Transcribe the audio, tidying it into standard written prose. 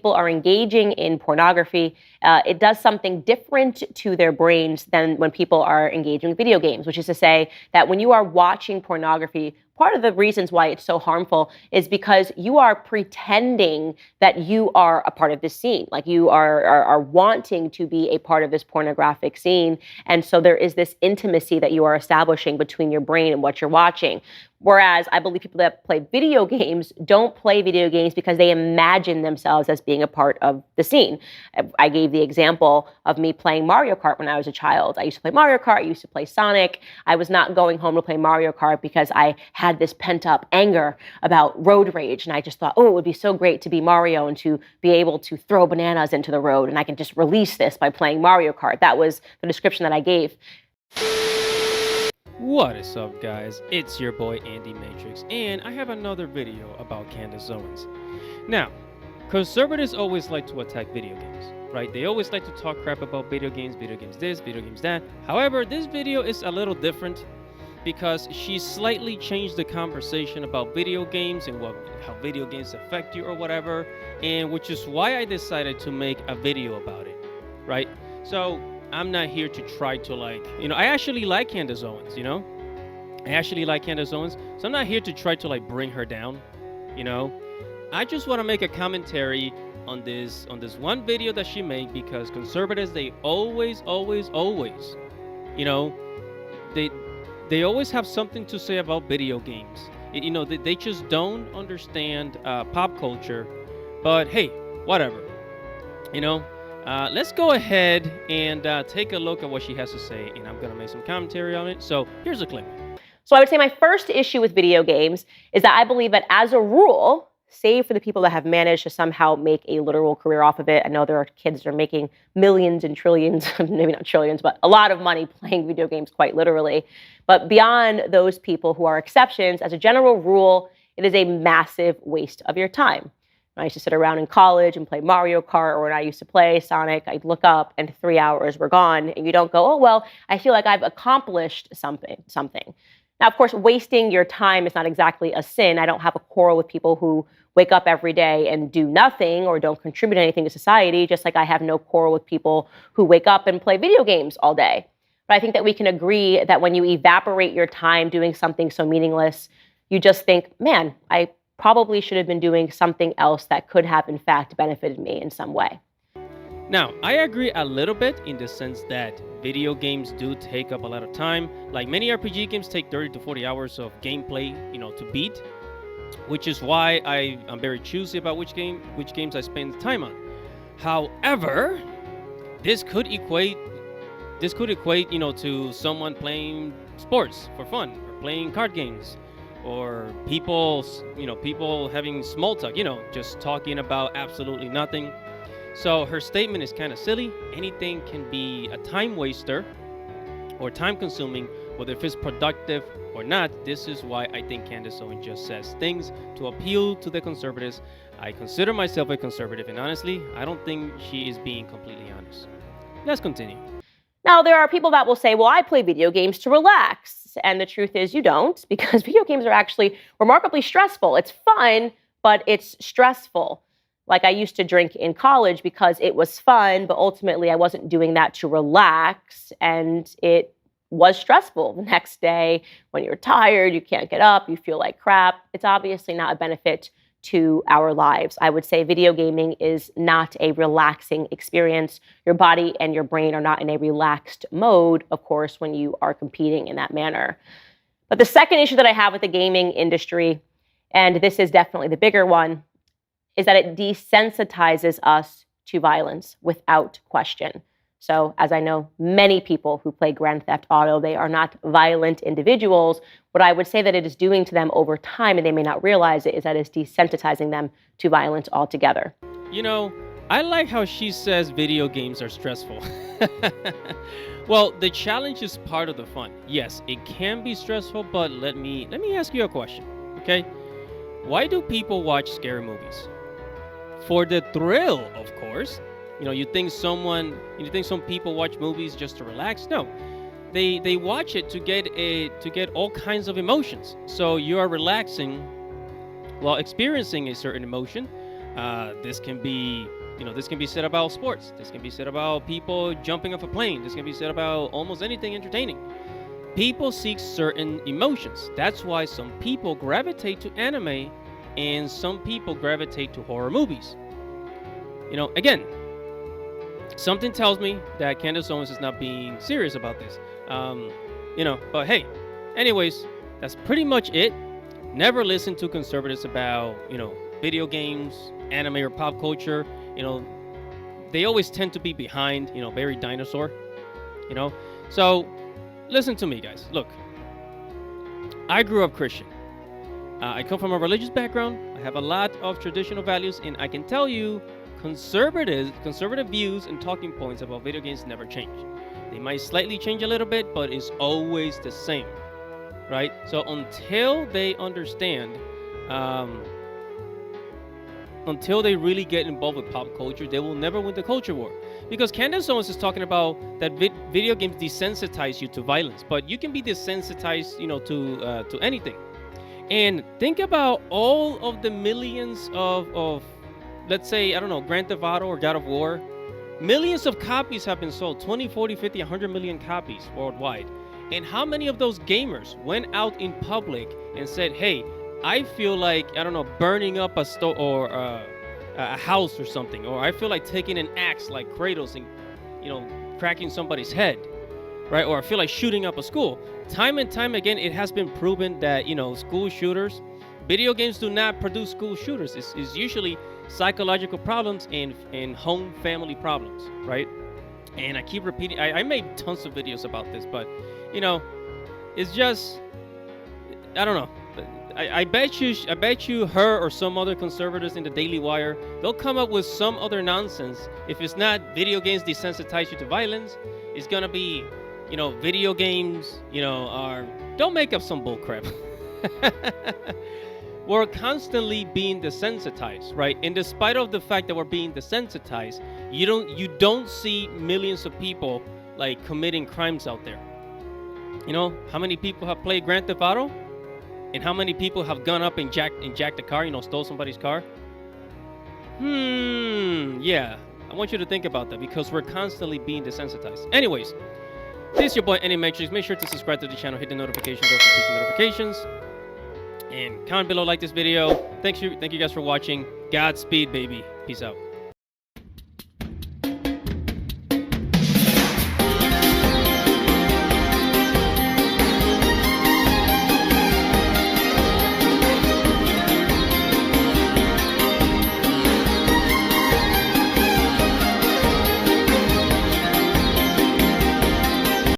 people are engaging in pornography, it does something different to their brains than when people are engaging with video games, which is to say that when you are watching pornography, part of the reasons why it's so harmful is because you are pretending that you are a part of this scene. Like you are wanting to be a part of this pornographic scene. And so there is this intimacy that you are establishing between your brain and what you're watching. Whereas I believe people that play video games don't play video games because they imagine themselves as being a part of the scene. I gave the example of me playing Mario Kart when I was a child. I used to play Mario Kart, I used to play Sonic. I was not going home to play Mario Kart because I had this pent up anger about road rage. And I just thought, oh, it would be so great to be Mario and to be able to throw bananas into the road. And I can just release this by playing Mario Kart. That was the description that I gave. What is up, guys? It's your boy Andy Matrix, and I have another video about Candace Owens. Now, conservatives always like to attack video games, right? They always like to talk crap about video games this, video games that. However, this video is a little different because she slightly changed the conversation about video games and how video games affect you or whatever, and which is why I decided to make a video about it, right? So I'm not here to try to I actually like Candace Owens, I actually like Candace Owens, so I'm not here to try to bring her down, I just want to make a commentary on this one video that she made, because conservatives, they always, they always have something to say about video games. They just don't understand pop culture, but hey, whatever, let's go ahead and take a look at what she has to say, and I'm going to make some commentary on it. So here's a clip. So I would say my first issue with video games is that I believe that as a rule, save for the people that have managed to somehow make a literal career off of it. I know there are kids that are making millions and trillions, maybe not trillions, but a lot of money playing video games quite literally. But beyond those people who are exceptions, as a general rule, it is a massive waste of your time. When I used to sit around in college and play Mario Kart, or when I used to play Sonic, I'd look up and 3 hours were gone, and you don't go, oh, well, I feel like I've accomplished something. Now, of course, wasting your time is not exactly a sin. I don't have a quarrel with people who wake up every day and do nothing or don't contribute anything to society, just like I have no quarrel with people who wake up and play video games all day. But I think that we can agree that when you evaporate your time doing something so meaningless, you just think, man, I probably should have been doing something else that could have, in fact, benefited me in some way. Now, I agree a little bit in the sense that video games do take up a lot of time. Like many RPG games take 30 to 40 hours of gameplay, to beat, which is why I'm very choosy about which games I spend time on. However, this could equate, to someone playing sports for fun, or playing card games, or people having small talk, just talking about absolutely nothing. So her statement is kind of silly. Anything can be a time waster or time consuming, whether if it's productive or not. This is why I think Candace Owen just says things to appeal to the conservatives. I consider myself a conservative, and honestly, I don't think she is being completely honest. Let's continue. Now, there are people that will say, well, I play video games to relax. And the truth is you don't, because video games are actually remarkably stressful. It's fun, but it's stressful. Like I used to drink in college because it was fun, but ultimately I wasn't doing that to relax. And it was stressful the next day when you're tired, you can't get up, you feel like crap. It's obviously not a benefit to our lives. I would say video gaming is not a relaxing experience. Your body and your brain are not in a relaxed mode, of course, when you are competing in that manner. But the second issue that I have with the gaming industry, and this is definitely the bigger one, is that it desensitizes us to violence without question. So, as I know many people who play Grand Theft Auto, they are not violent individuals. What I would say that it is doing to them over time, and they may not realize it, is that it's desensitizing them to violence altogether. I like how she says video games are stressful. Well, the challenge is part of the fun. Yes, it can be stressful, but let me ask you a question, okay? Why do people watch scary movies? For the thrill, of course. You think some people watch movies just to relax? No, they watch it to get all kinds of emotions. So you are relaxing while experiencing a certain emotion, This can be, this can be said about sports. This can be said about people jumping off a plane. This can be said about almost anything entertaining. People seek certain emotions. That's why some people gravitate to anime and some people gravitate to horror movies. Again, something tells me that Candace Owens is not being serious about this. But hey, anyways, that's pretty much it. Never listen to conservatives about, video games, anime, or pop culture. They always tend to be behind, very dinosaur, So listen to me, guys. Look, I grew up Christian. I come from a religious background. I have a lot of traditional values, and I can tell you, conservative views and talking points about video games never change. They might slightly change a little bit, but it's always the same, right? So until they understand, until they really get involved with pop culture, they will never win the culture war. Because Candace Owens is talking about that video games desensitize you to violence, but you can be desensitized, to anything. And think about all of the millions of let's say, I don't know, Grand Theft Auto or God of War. Millions of copies have been sold, 20, 40, 50, 100 million copies worldwide. And how many of those gamers went out in public and said, hey, I feel like, I don't know, burning up a store or a house or something, or I feel like taking an axe like Kratos and, cracking somebody's head, right? Or I feel like shooting up a school. Time and time again, it has been proven that, school shooters, video games do not produce school shooters. It's usually psychological problems and home family problems, right? And I keep repeating, I made tons of videos about this, but it's just, I don't know. I bet you her or some other conservatives in the Daily Wire, they'll come up with some other nonsense. If it's not video games desensitize you to violence, it's gonna be, video games, don't make up some bull crap. We're constantly being desensitized, right? And despite of the fact that we're being desensitized, you don't see millions of people like committing crimes out there. How many people have played Grand Theft Auto? And how many people have gone up and jacked a car, stole somebody's car? Yeah. I want you to think about that because we're constantly being desensitized. Anyways, this is your boy Andy Matrix. Make sure to subscribe to the channel, hit the notification bell for future notifications. And comment below, like this video. Thank you guys for watching. Godspeed, baby. Peace out.